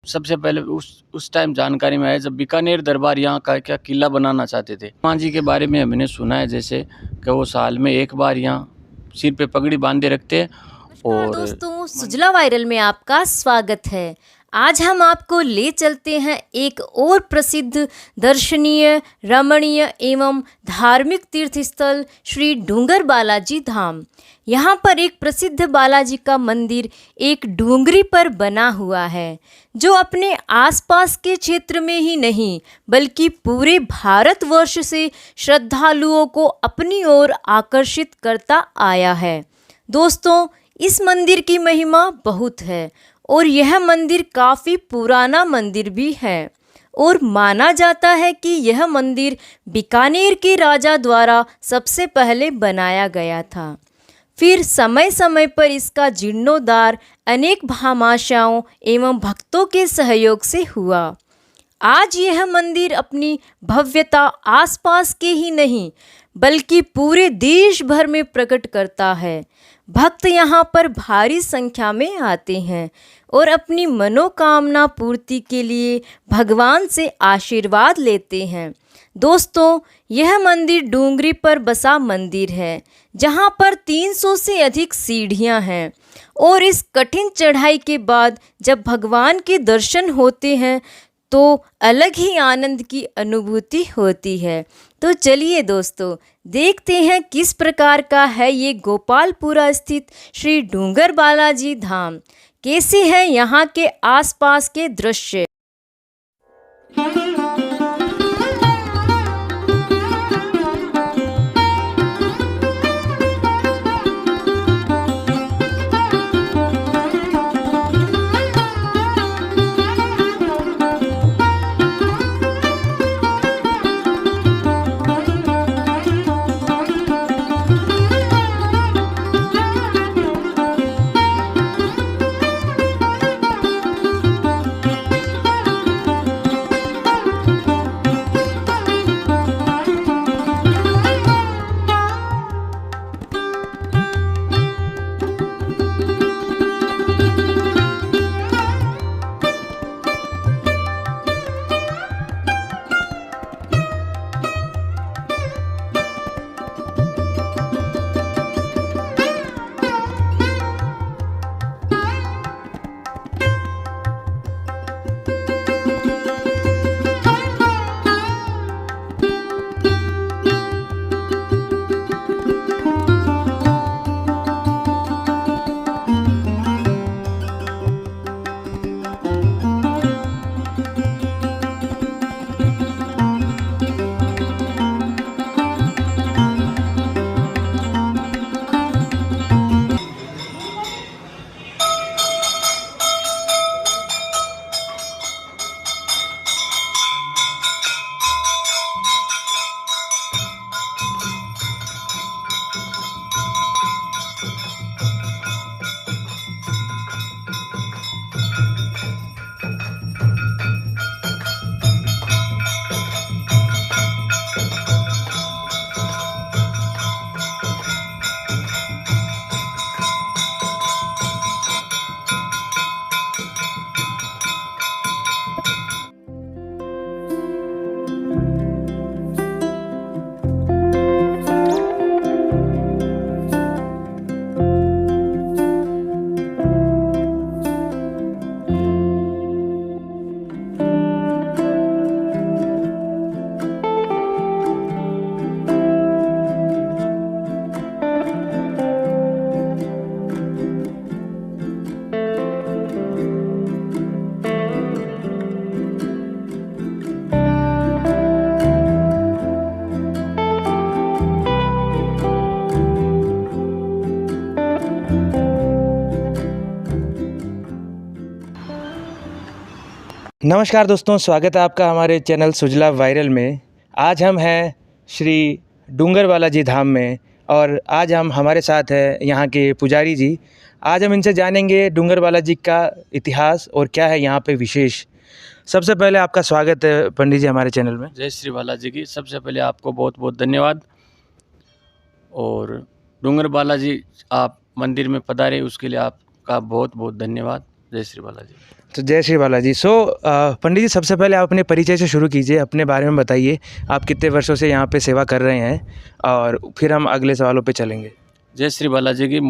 सबसे पहले उस टाइम जानकारी में आया जब बीकानेर दरबार यहाँ का क्या किला बनाना चाहते थे। हनुमान जी के बारे में हमने सुना है जैसे कि वो साल में एक बार यहाँ सिर पे पगड़ी बांधे रखते हैं। और दोस्तों, सुजला वायरल में आपका स्वागत है। आज हम आपको ले चलते हैं एक और प्रसिद्ध दर्शनीय, रमणीय एवं धार्मिक तीर्थ स्थल श्री डूंगर बालाजी धाम। यहाँ पर एक प्रसिद्ध बालाजी का मंदिर एक डूंगरी पर बना हुआ है, जो अपने आसपास के क्षेत्र में ही नहीं बल्कि पूरे भारतवर्ष से श्रद्धालुओं को अपनी ओर आकर्षित करता आया है। दोस्तों, इस मंदिर की महिमा बहुत है और यह मंदिर काफ़ी पुराना मंदिर भी है और माना जाता है कि यह मंदिर बीकानेर के राजा द्वारा सबसे पहले बनाया गया था। फिर समय समय पर इसका जीर्णोद्धार अनेक भामाशाओं एवं भक्तों के सहयोग से हुआ। आज यह मंदिर अपनी भव्यता आसपास के ही नहीं बल्कि पूरे देश भर में प्रकट करता है। भक्त यहाँ पर भारी संख्या में आते हैं और अपनी मनोकामना पूर्ति के लिए भगवान से आशीर्वाद लेते हैं। दोस्तों, यह मंदिर डूंगरी पर बसा मंदिर है, जहाँ पर 300 से अधिक सीढ़ियाँ हैं और इस कठिन चढ़ाई के बाद जब भगवान के दर्शन होते हैं तो अलग ही आनंद की अनुभूति होती है। तो चलिए दोस्तों, देखते हैं किस प्रकार का है ये गोपालपुरा स्थित श्री डूंगर बालाजी धाम। कैसे हैं यहाँ के आसपास के दृश्य। नमस्कार दोस्तों, स्वागत है आपका हमारे चैनल सुजला वायरल में। आज हम हैं श्री डूंगर बालाजी धाम में और आज हमारे साथ हैं यहाँ के पुजारी जी। आज हम इनसे जानेंगे डूंगर बालाजी का इतिहास और क्या है यहाँ पे विशेष। सबसे पहले आपका स्वागत है पंडित जी हमारे चैनल में। जय श्री बालाजी की। सबसे पहले आपको बहुत बहुत धन्यवाद। और डूंगर बालाजी आप मंदिर में पधारे उसके लिए आपका बहुत बहुत धन्यवाद। जय श्री बालाजी। तो जय श्री बालाजी। पंडित जी, सबसे पहले आप अपने परिचय से शुरू कीजिए, अपने बारे में बताइए। आप कितने वर्षों से यहाँ पे सेवा कर रहे हैं और फिर हम अगले सवालों पे चलेंगे। जय श्री बालाजी की।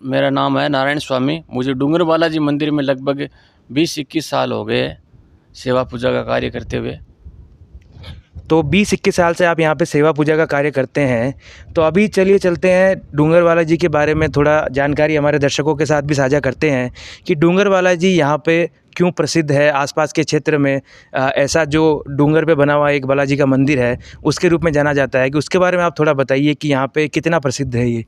मेरा नाम है नारायण स्वामी। मुझे डूंगर बालाजी मंदिर में लगभग 20-21 साल हो गए हैं सेवा पूजा का कार्य करते हुए। तो 20-21 साल से आप यहाँ पे सेवा पूजा का कार्य करते हैं। तो अभी चलिए चलते हैं डूंगर बालाजी के बारे में थोड़ा जानकारी हमारे दर्शकों के साथ भी साझा करते हैं कि डूंगर बालाजी यहाँ पे क्यों प्रसिद्ध है। आसपास के क्षेत्र में ऐसा जो डूंगर पे बना हुआ एक बालाजी का मंदिर है उसके रूप में जाना जाता है, कि उसके बारे में आप थोड़ा बताइए कि यहाँ पे कितना प्रसिद्ध है ये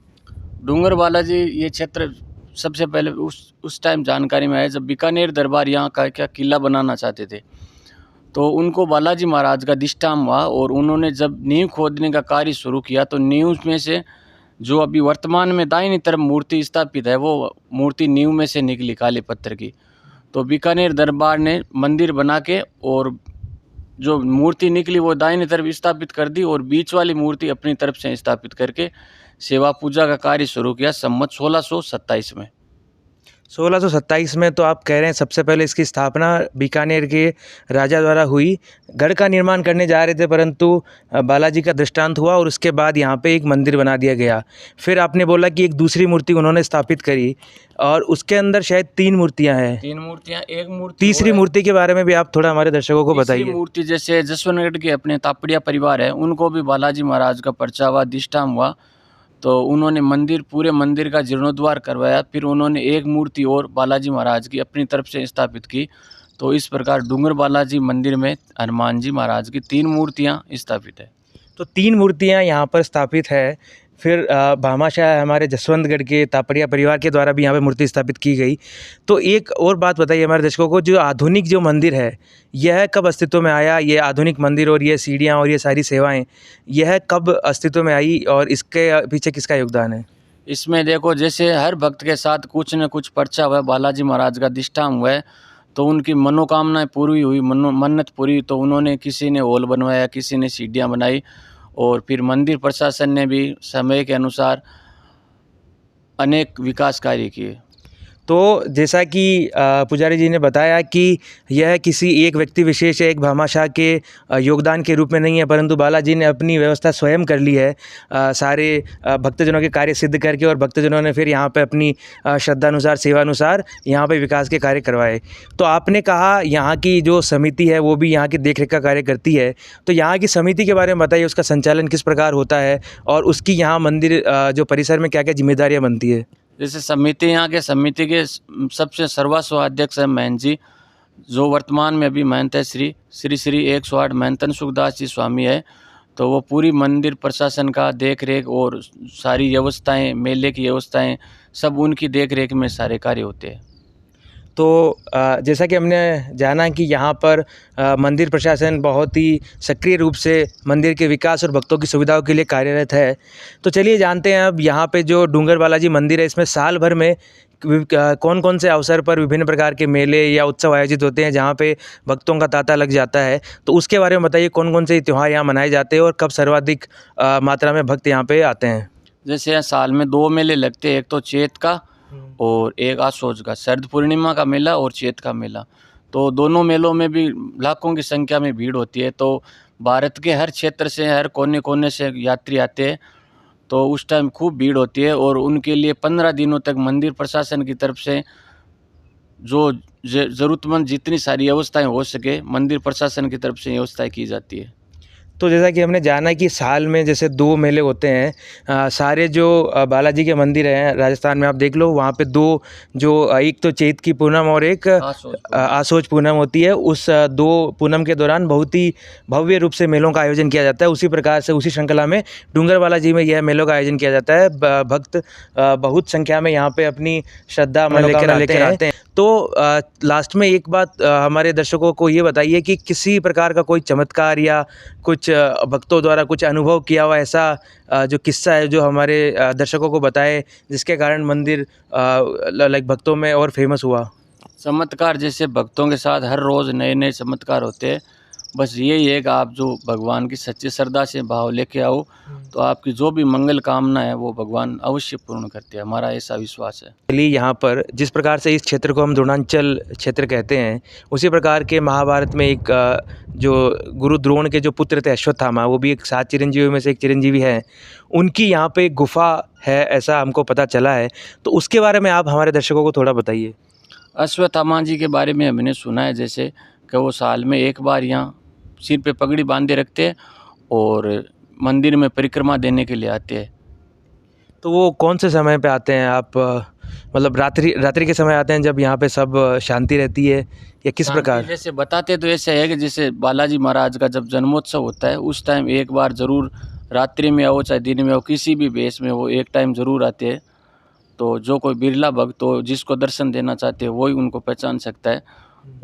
डूंगर बालाजी। ये क्षेत्र सबसे पहले उस टाइम जानकारी में आया जब बीकानेर दरबार यहाँ का क्या किला बनाना चाहते थे, तो उनको बालाजी महाराज का दिष्टाम हुआ और उन्होंने जब नींव खोदने का कार्य शुरू किया तो नींव में से जो अभी वर्तमान में दाहिनी तरफ मूर्ति स्थापित है वो मूर्ति नींव में से निकली काले पत्थर की। तो बीकानेर दरबार ने मंदिर बना के और जो मूर्ति निकली वो दाहिनी तरफ स्थापित कर दी और बीच वाली मूर्ति अपनी तरफ से स्थापित करके सेवा पूजा का कार्य शुरू किया संवत 1627 में। 1627 में। तो आप कह रहे हैं सबसे पहले इसकी स्थापना बीकानेर के राजा द्वारा हुई। गढ़ का निर्माण करने जा रहे थे परंतु बालाजी का दृष्टांत हुआ और उसके बाद यहाँ पे एक मंदिर बना दिया गया। फिर आपने बोला कि एक दूसरी मूर्ति उन्होंने स्थापित करी और उसके अंदर शायद 3 मूर्तियाँ हैं। 3 मूर्तियाँ। एक मूर्ति तीसरी मूर्ति के बारे में भी आप थोड़ा हमारे दर्शकों को बताइए। मूर्ति जैसे जसवंतगढ़ के अपने तापड़िया परिवार है, उनको भी बालाजी महाराज का पर्चा हुआ, दिष्टाम हुआ, तो उन्होंने पूरे मंदिर का जीर्णोद्धार करवाया। फिर उन्होंने एक मूर्ति और बालाजी महाराज की अपनी तरफ से स्थापित की। तो इस प्रकार डूंगर बालाजी मंदिर में हनुमान जी महाराज की 3 मूर्तियां स्थापित है। तो 3 मूर्तियां यहाँ पर स्थापित है। फिर भामाशाह हमारे जसवंतगढ़ के तापड़िया परिवार के द्वारा भी यहाँ पे मूर्ति स्थापित की गई। तो एक और बात बताइए हमारे दर्शकों को, जो आधुनिक जो मंदिर है यह कब अस्तित्व में आया? ये आधुनिक मंदिर और ये सीढ़ियाँ और ये सारी सेवाएं यह कब अस्तित्व में आई और इसके पीछे किसका योगदान है? इसमें देखो, जैसे हर भक्त के साथ कुछ न कुछ पर्चा हुआ, बालाजी महाराज का दिष्टाम हुआ है तो उनकी मनोकामनाएं पूरी हुई, मन्नत पूरी। तो उन्होंने किसी ने हॉल बनवाया, किसी ने सीढ़ियाँ बनाई और फिर मंदिर प्रशासन ने भी समय के अनुसार अनेक विकास कार्य किए। तो जैसा कि पुजारी जी ने बताया कि यह किसी एक व्यक्ति विशेष या एक भामाशाह के योगदान के रूप में नहीं है, परंतु बालाजी ने अपनी व्यवस्था स्वयं कर ली है सारे भक्तजनों के कार्य सिद्ध करके, और भक्तजनों ने फिर यहाँ पे अपनी श्रद्धानुसार सेवानुसार यहाँ पे विकास के कार्य करवाए। तो आपने कहा यहाँ की जो समिति है वो भी यहाँ की देखरेख का कार्य करती है। तो यहाँ की समिति के बारे में बताइए, उसका संचालन किस प्रकार होता है और उसकी यहाँ मंदिर जो परिसर में क्या क्या जिम्मेदारियाँ बनती है? जैसे समिति, यहाँ के समिति के सबसे सर्वस्व अध्यक्ष है महंत जी, जो वर्तमान में अभी महंत है श्री 108 महंतन सुखदास जी स्वामी है। तो वो पूरी मंदिर प्रशासन का देख रेख और सारी व्यवस्थाएं, मेले की व्यवस्थाएं सब उनकी देख रेख में सारे कार्य होते हैं। तो जैसा कि हमने जाना कि यहाँ पर मंदिर प्रशासन बहुत ही सक्रिय रूप से मंदिर के विकास और भक्तों की सुविधाओं के लिए कार्यरत है। तो चलिए जानते हैं अब यहाँ पे जो डूंगर बालाजी मंदिर है इसमें साल भर में कौन कौन से अवसर पर विभिन्न प्रकार के मेले या उत्सव आयोजित होते हैं जहाँ पे भक्तों का तांता लग जाता है। तो उसके बारे में बताइए, कौन कौन से त्यौहार यहाँ मनाए जाते हैं और कब सर्वाधिक मात्रा में भक्त यहाँ पे आते हैं? जैसे साल में 2 मेले लगते हैं, एक तो चैत का और एक आसोज का, शरद पूर्णिमा का मेला और चैत का मेला। तो दोनों मेलों में भी लाखों की संख्या में भीड़ होती है। तो भारत के हर क्षेत्र से, हर कोने कोने से यात्री आते हैं। तो उस टाइम खूब भीड़ होती है और उनके लिए 15 दिनों तक मंदिर प्रशासन की तरफ से जो ज़रूरतमंद जितनी सारी व्यवस्थाएं हो सके मंदिर प्रशासन की तरफ से व्यवस्थाएं की जाती है। तो जैसा कि हमने जाना कि साल में जैसे 2 मेले होते हैं, सारे जो बालाजी के मंदिर हैं राजस्थान में आप देख लो, वहाँ पे 2 जो एक तो चैत की पूनम और एक आसोज पूनम होती है। उस 2 पूनम के दौरान बहुत ही भव्य रूप से मेलों का आयोजन किया जाता है। उसी प्रकार से उसी श्रृंखला में डूंगर बालाजी में यह मेलों का आयोजन किया जाता है। भक्त बहुत संख्या में यहाँ पे अपनी श्रद्धा लेकर आते हैं। तो लास्ट में एक बात हमारे दर्शकों को ये बताइए कि किसी प्रकार का कोई चमत्कार या कुछ भक्तों द्वारा कुछ अनुभव किया हुआ ऐसा जो किस्सा है जो हमारे दर्शकों को बताए, जिसके कारण मंदिर लाइक भक्तों में और फेमस हुआ। चमत्कार जैसे भक्तों के साथ हर रोज़ नए नए चमत्कार होते हैं। बस यही है कि आप जो भगवान की सच्ची श्रद्धा से भाव लेके आओ तो आपकी जो भी मंगल कामना है वो भगवान अवश्य पूर्ण करते हैं, हमारा ऐसा विश्वास है। चलिए, यहाँ पर जिस प्रकार से इस क्षेत्र को हम द्रोणांचल क्षेत्र कहते हैं, उसी प्रकार के महाभारत में एक जो गुरु द्रोण के जो पुत्र थे अश्वत्थामा, वो भी एक 7 चिरंजीवियों में से एक चिरंजीवी हैं। उनकी यहाँ पे एक गुफा है, ऐसा हमको पता चला है। तो उसके बारे में आप हमारे दर्शकों को थोड़ा बताइए। अश्वत्थामा जी के बारे में हमने सुना है जैसे कि वो साल में एक बार यहाँ सिर पे पगड़ी बांधे रखते हैं और मंदिर में परिक्रमा देने के लिए आते हैं। तो वो कौन से समय पे आते हैं आप, मतलब रात्रि के समय आते हैं जब यहाँ पे सब शांति रहती है, या किस प्रकार? जैसे बताते तो ऐसे है कि जैसे बालाजी महाराज का जब जन्मोत्सव होता है उस टाइम एक बार ज़रूर रात्रि में आओ चाहे दिन में हो, किसी भी वेश में वो एक टाइम ज़रूर आते हैं। तो जो कोई बिरला भक्त हो जिसको दर्शन देना चाहते हैं वही उनको पहचान सकता है।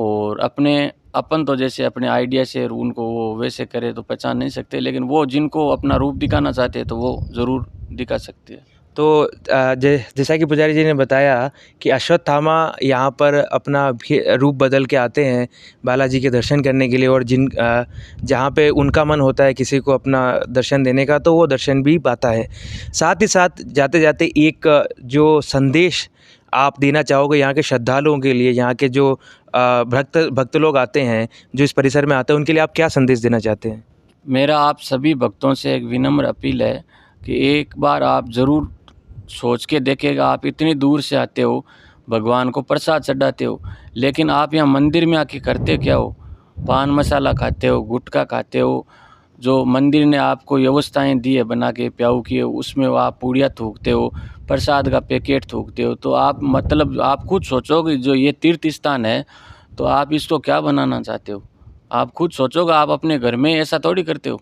और अपन तो जैसे अपने आइडिया से उनको वो वैसे करे तो पहचान नहीं सकते, लेकिन वो जिनको अपना रूप दिखाना चाहते हैं तो वो ज़रूर दिखा सकते हैं। तो जैसा कि पुजारी जी ने बताया कि अश्वत्थामा यहाँ पर अपना रूप बदल के आते हैं बालाजी के दर्शन करने के लिए, और जहाँ पे उनका मन होता है किसी को अपना दर्शन देने का तो वो दर्शन भी पाता है। साथ ही साथ जाते जाते एक जो संदेश आप देना चाहोगे यहाँ के श्रद्धालुओं के लिए, यहाँ के जो भक्त लोग आते हैं जो इस परिसर में आते हैं, उनके लिए आप क्या संदेश देना चाहते हैं? मेरा आप सभी भक्तों से एक विनम्र अपील है कि एक बार आप ज़रूर सोच के देखिएगा। आप इतनी दूर से आते हो, भगवान को प्रसाद चढ़ाते हो, लेकिन आप यहाँ मंदिर में आके करते क्या हो? पान मसाला खाते हो, गुटखा खाते हो। जो मंदिर ने आपको व्यवस्थाएं दी है बना के प्याऊ की, उसमें वो आप पूड़ियाँ थूकते हो, प्रसाद का पैकेट थूकते हो। तो आप मतलब आप खुद सोचो कि जो ये तीर्थ स्थान है तो आप इसको क्या बनाना चाहते हो? आप खुद सोचोगे। आप अपने घर में ऐसा थोड़ी करते हो।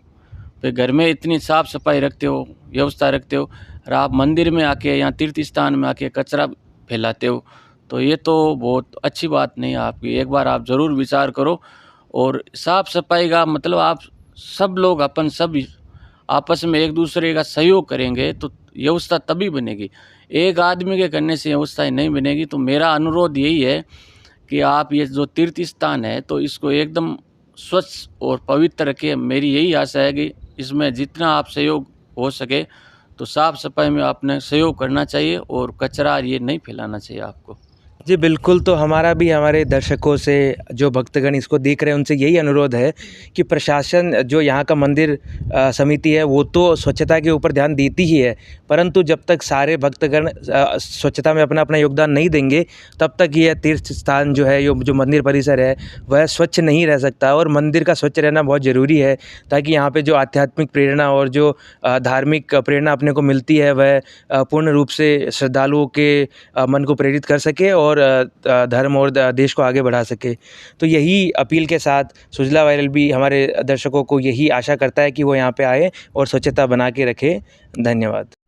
फिर घर में इतनी साफ़ सफाई रखते हो, व्यवस्था रखते हो, और आप मंदिर में आके या तीर्थ स्थान में आके कचरा फैलाते हो, तो ये तो बहुत अच्छी बात नहीं है आपकी। एक बार आप ज़रूर विचार करो। और साफ़ सफाई का मतलब आप सब लोग अपन सब आपस में एक दूसरे का सहयोग करेंगे तो व्यवस्था तभी बनेगी। एक आदमी के करने से व्यवस्था नहीं बनेगी। तो मेरा अनुरोध यही है कि आप ये जो तीर्थ स्थान है तो इसको एकदम स्वच्छ और पवित्र रखिए। मेरी यही आशा है कि इसमें जितना आप सहयोग हो सके तो साफ़ सफाई में आपने सहयोग करना चाहिए और कचरा ये नहीं फैलाना चाहिए आपको। जी बिल्कुल, तो हमारा भी हमारे दर्शकों से, जो भक्तगण इसको देख रहे हैं, उनसे यही अनुरोध है कि प्रशासन जो यहाँ का मंदिर समिति है वो तो स्वच्छता के ऊपर ध्यान देती ही है, परंतु जब तक सारे भक्तगण स्वच्छता में अपना अपना योगदान नहीं देंगे तब तक यह तीर्थ स्थान जो है, जो मंदिर परिसर है, वह स्वच्छ नहीं रह सकता। और मंदिर का स्वच्छ रहना बहुत ज़रूरी है ताकि यहाँ पे जो आध्यात्मिक प्रेरणा और जो धार्मिक प्रेरणा अपने को मिलती है वह पूर्ण रूप से श्रद्धालुओं के मन को प्रेरित कर सके और धर्म और देश को आगे बढ़ा सके। तो यही अपील के साथ सुजला वायरल भी हमारे दर्शकों को यही आशा करता है कि वो यहाँ पे आए और स्वच्छता बना के रखें। धन्यवाद।